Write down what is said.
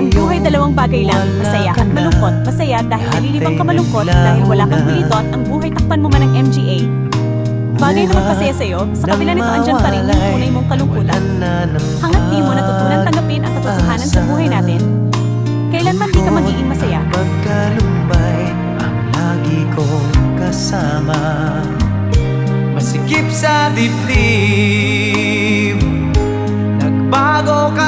Ang buhay dalawang bagay lang, masaya at malungkot. Masaya dahil nalilibang ka, malungkot dahil wala kang bulitot. Ang buhay takpan mo man ng MGA. Bagay na magpasaya sa'yo, sa kabila nito andyan pa rin yung tunay mong kalungkutan. Hanggat di mo natutunan tanggapin ang katotohanan sa buhay natin, kailanman di ka magiging masaya. Pagkalumbay ang lagi kong kasama, masikip sa dibdib, nagbago ka